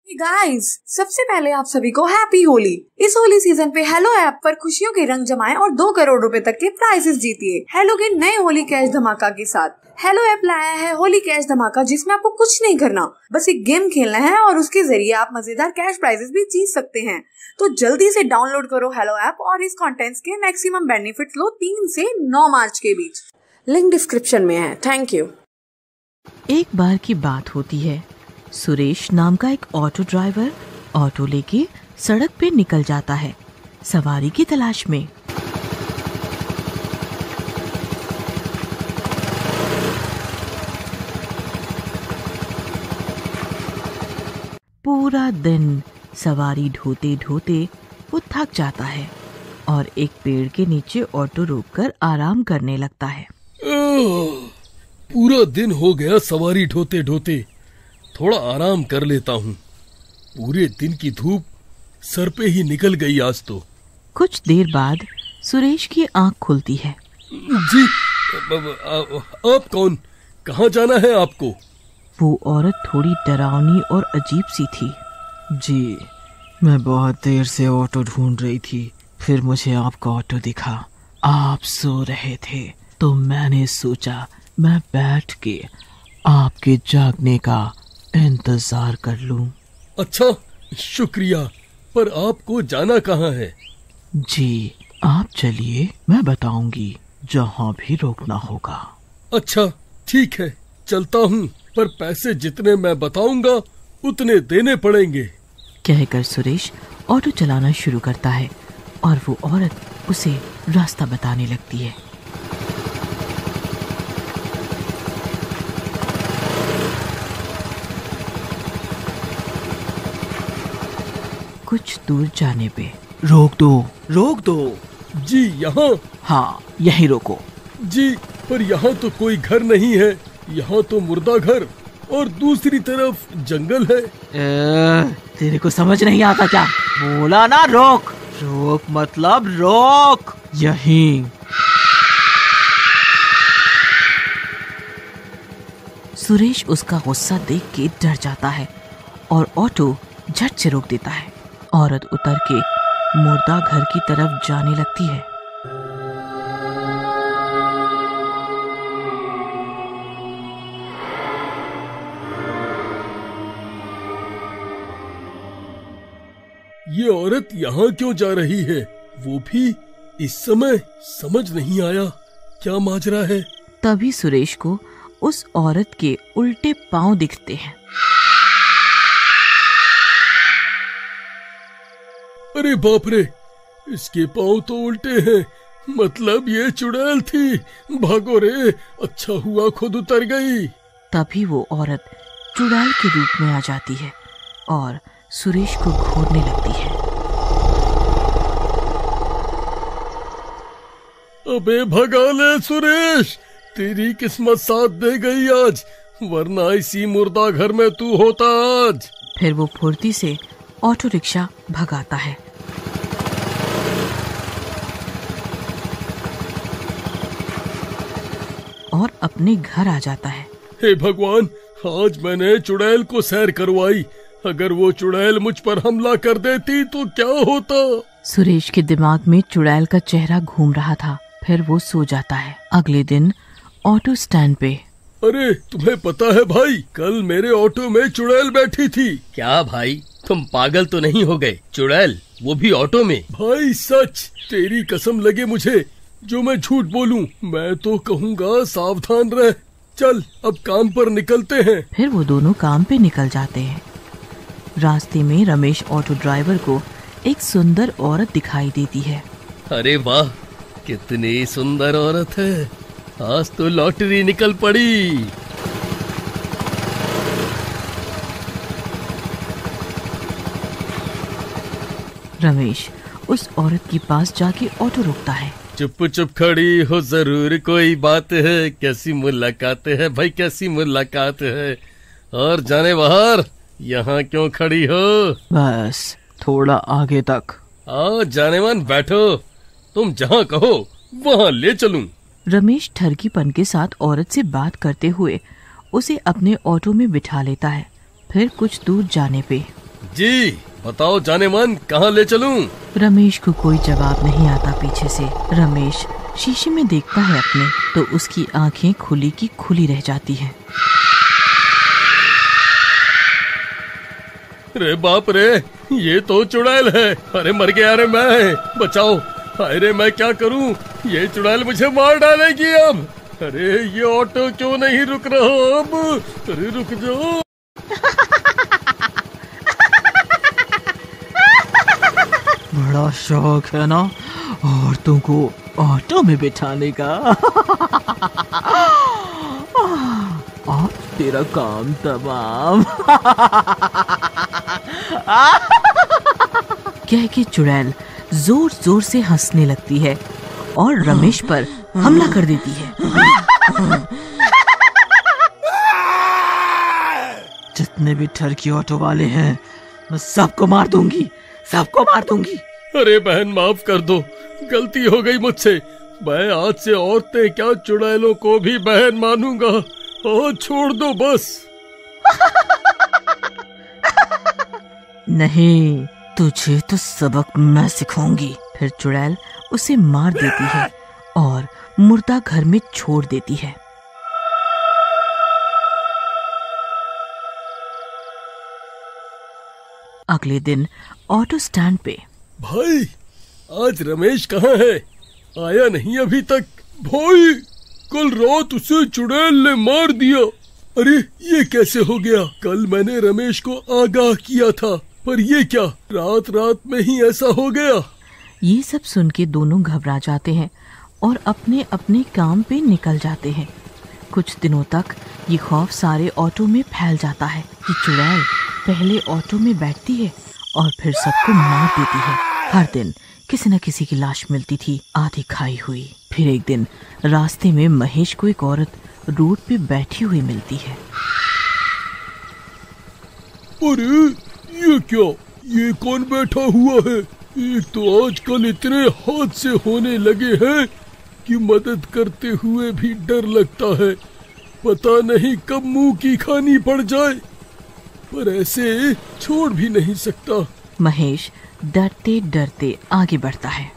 Guys, सबसे पहले आप सभी को हैप्पी होली। इस होली सीजन पे हेलो ऐप पर खुशियों के रंग जमाएं और 2 करोड़ रुपए तक के प्राइजेस जीतिए हेलो के नए होली कैश धमाका के साथ। हेलो ऐप लाया है होली कैश धमाका, जिसमें आपको कुछ नहीं करना, बस एक गेम खेलना है और उसके जरिए आप मजेदार कैश प्राइजेस भी जीत सकते हैं। तो जल्दी से डाउनलोड करो हेलो ऐप और इस कंटेंट्स के मैक्सिमम बेनिफिट्स लो 3 से 9 मार्च के बीच। लिंक डिस्क्रिप्शन में है। Thank you. एक बार की बात होती है, सुरेश नाम का एक ऑटो ड्राइवर ऑटो लेके सड़क पे निकल जाता है सवारी की तलाश में। पूरा दिन सवारी ढोते ढोते वो थक जाता है और एक पेड़ के नीचे ऑटो रोककर आराम करने लगता है। पूरा दिन हो गया सवारी ढोते ढोते, थोड़ा आराम कर लेता हूँ। पूरे दिन की धूप सर पे ही निकल गई आज तो। कुछ देर बाद सुरेश की आंख खुलती है। जी, आप कौन? कहाँ जाना है आपको? वो औरत थोड़ी डरावनी और अजीब सी थी। जी, मैं बहुत देर से ऑटो ढूंढ रही थी, फिर मुझे आपका ऑटो दिखा। आप सो रहे थे तो मैंने सोचा मैं बैठ के आपके जागने का इंतजार कर लूं। अच्छा, शुक्रिया। पर आपको जाना कहाँ है? जी, आप चलिए, मैं बताऊंगी जहाँ भी रोकना होगा। अच्छा, ठीक है, चलता हूँ, पर पैसे जितने मैं बताऊंगा उतने देने पड़ेंगे। कहकर सुरेश ऑटो चलाना शुरू करता है और वो औरत उसे रास्ता बताने लगती है। कुछ दूर जाने पे रोक दो। जी, यहाँ? हाँ, यहीं रोको। जी, पर यहाँ तो कोई घर नहीं है। यहाँ तो मुर्दा घर और दूसरी तरफ जंगल है। तेरे को समझ नहीं आता क्या? बोला ना रोक। रोक मतलब रोक, यहीं। सुरेश उसका गुस्सा देख के डर जाता है और ऑटो झट से रोक देता है। औरत उतर के मुर्दा घर की तरफ जाने लगती है। ये औरत यहाँ क्यों जा रही है? वो भी इस समय? समझ नहीं आया क्या माजरा है। तभी सुरेश को उस औरत के उल्टे पांव दिखते हैं। अरे बाप रे, इसके पाँव तो उल्टे हैं, मतलब ये चुड़ैल थी। भागो रे, अच्छा हुआ खुद उतर गई। तभी वो औरत चुड़ैल के रूप में आ जाती है और सुरेश को घूरने लगती है। अबे भगा ले सुरेश, तेरी किस्मत साथ दे गई आज, वरना इसी मुर्दा घर में तू होता आज। फिर वो फुर्ती से ऑटो रिक्शा भगाता है। और अपने घर आ जाता है। हे भगवान, आज मैंने चुड़ैल को सैर करवाई। अगर वो चुड़ैल मुझ पर हमला कर देती तो क्या होता? सुरेश के दिमाग में चुड़ैल का चेहरा घूम रहा था। फिर वो सो जाता है। अगले दिन ऑटो स्टैंड पे। अरे, तुम्हें पता है भाई, कल मेरे ऑटो में चुड़ैल बैठी थी। क्या भाई, तुम पागल तो नहीं हो गए? चुड़ैल, वो भी ऑटो में? भाई सच, तेरी कसम लगे मुझे जो मैं झूठ बोलूं। मैं तो कहूँगा सावधान रह। चल, अब काम पर निकलते हैं। फिर वो दोनों काम पे निकल जाते हैं। रास्ते में रमेश ऑटो ड्राइवर को एक सुंदर औरत दिखाई देती है। अरे वाह, कितनी सुंदर औरत है, आज तो लॉटरी निकल पड़ी। रमेश उस औरत के पास जाके ऑटो रोकता है। चुप चुप खड़ी हो, जरूर कोई बात है। कैसी मुलाकात है भाई, कैसी मुलाकात है। और जाने बाहर, यहाँ क्यों खड़ी हो? बस थोड़ा आगे तक। आओ जानेमान, बैठो। तुम जहाँ कहो वहाँ ले चलूं। रमेश ठरकीपन के साथ औरत से बात करते हुए उसे अपने ऑटो में बिठा लेता है। फिर कुछ दूर जाने पे, जी बताओ जाने मन, कहाँ ले चलूं? रमेश को कोई जवाब नहीं आता पीछे से। रमेश शीशे में देखता है अपने, तो उसकी आंखें खुली की खुली रह जाती हैं। अरे बाप रे, ये तो चुड़ैल है। अरे मर गया रे मैं, बचाओ। अरे मैं क्या करूं, ये चुड़ैल मुझे मार डालेगी अब। अरे ये ऑटो क्यों नहीं रुक रहा अब? अरे रुक जाओ। बड़ा शौक है ना औरतों को ऑटो में बिठाने का। अब तेरा काम तमाम। कह के चुड़ैल जोर जोर से हंसने लगती है और रमेश पर हमला कर देती है। जितने भी ठरकी ऑटो वाले हैं मैं सबको मार दूंगी, सबको मार दूंगी। अरे बहन माफ कर दो, गलती हो गई मुझसे। मैं आज से औरतें क्या चुड़ैलों को भी बहन मानूंगा। और छोड़ दो बस। नहीं, तुझे तो सबक मैं सिखाऊंगी। फिर चुड़ैल उसे मार देती है और मुर्दा घर में छोड़ देती है। अगले दिन ऑटो स्टैंड पे। भाई आज रमेश कहाँ है? आया नहीं अभी तक। भाई कल रात उसे चुड़ैल ने मार दिया। अरे ये कैसे हो गया? कल मैंने रमेश को आगाह किया था, पर ये क्या रात रात में ही ऐसा हो गया? ये सब सुन के दोनों घबरा जाते हैं और अपने अपने काम पे निकल जाते हैं। कुछ दिनों तक ये खौफ सारे ऑटो में फैल जाता है कि चुड़ैल पहले ऑटो में बैठती है और फिर सबको मार देती है। हर दिन किसी न किसी की लाश मिलती थी, आधी खाई हुई। फिर एक दिन रास्ते में महेश को एक औरत रोड पे बैठी हुई मिलती है। अरे ये क्या? ये कौन बैठा हुआ है? एक तो आजकल इतने हादसे होने लगे हैं कि मदद करते हुए भी डर लगता है। पता नहीं कब मुंह की खानी पड़ जाए, पर ऐसे छोड़ भी नहीं सकता। महेश डरते डरते आगे बढ़ता है।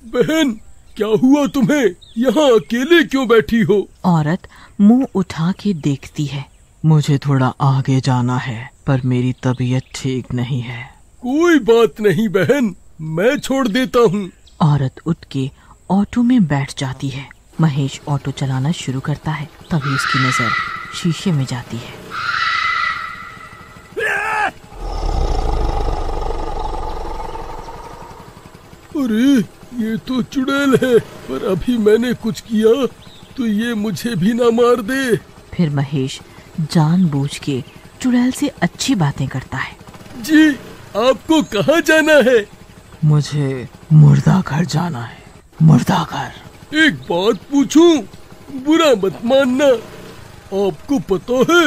बहन क्या हुआ तुम्हें? यहाँ अकेले क्यों बैठी हो? औरत मुंह उठा के देखती है। मुझे थोड़ा आगे जाना है, पर मेरी तबीयत ठीक नहीं है। कोई बात नहीं बहन, मैं छोड़ देता हूँ। औरत उठ के ऑटो में बैठ जाती है। महेश ऑटो चलाना शुरू करता है, तभी उसकी नजर शीशे में जाती है। अरे ये तो चुड़ैल है, पर अभी मैंने कुछ किया तो ये मुझे भी ना मार दे। फिर महेश जानबूझ के चुड़ैल से अच्छी बातें करता है। जी आपको कहाँ जाना है? मुझे मुर्दा घर जाना है, मुर्दा घर। एक बात पूछूं, बुरा मत मानना। आपको पता है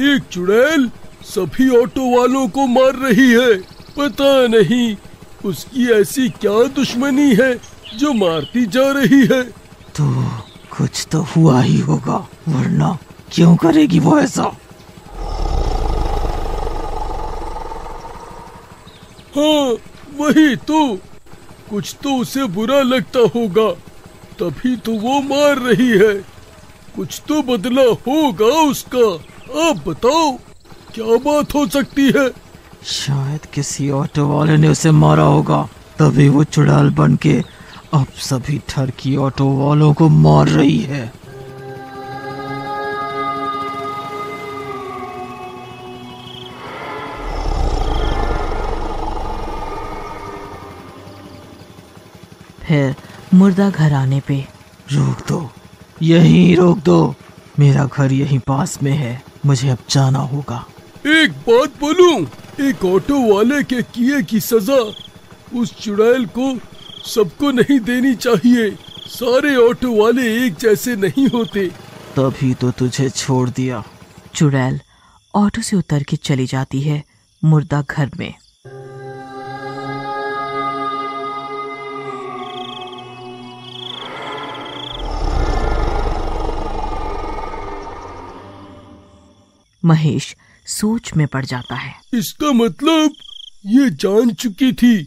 एक चुड़ैल सभी ऑटो वालों को मार रही है। पता नहीं उसकी ऐसी क्या दुश्मनी है जो मारती जा रही है। तो कुछ तो हुआ ही होगा, वरना क्यों करेगी वो ऐसा? हाँ वही तो, कुछ तो उसे बुरा लगता होगा, तभी तो वो मार रही है। कुछ तो बदला होगा उसका। आप बताओ क्या बात हो सकती है? शायद किसी ऑटो वाले ने उसे मारा होगा, तभी वो चुड़ैल बन के अब सभी ठरकी ऑटो वालों को मार रही है। फिर मुर्दा घर आने पे। रोक दो, यहीं रोक दो। मेरा घर यहीं पास में है, मुझे अब जाना होगा। एक बात बोलूं, एक ऑटो वाले के किए की सजा उस चुड़ैल को सबको नहीं देनी चाहिए। सारे ऑटो वाले एक जैसे नहीं होते। तभी तो तुझे छोड़ दिया। चुड़ैल ऑटो से उतर के चली जाती है मुर्दा घर में। महेश सोच में पड़ जाता है। इसका मतलब ये जान चुकी थी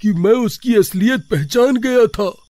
कि मैं उसकी असलियत पहचान गया था।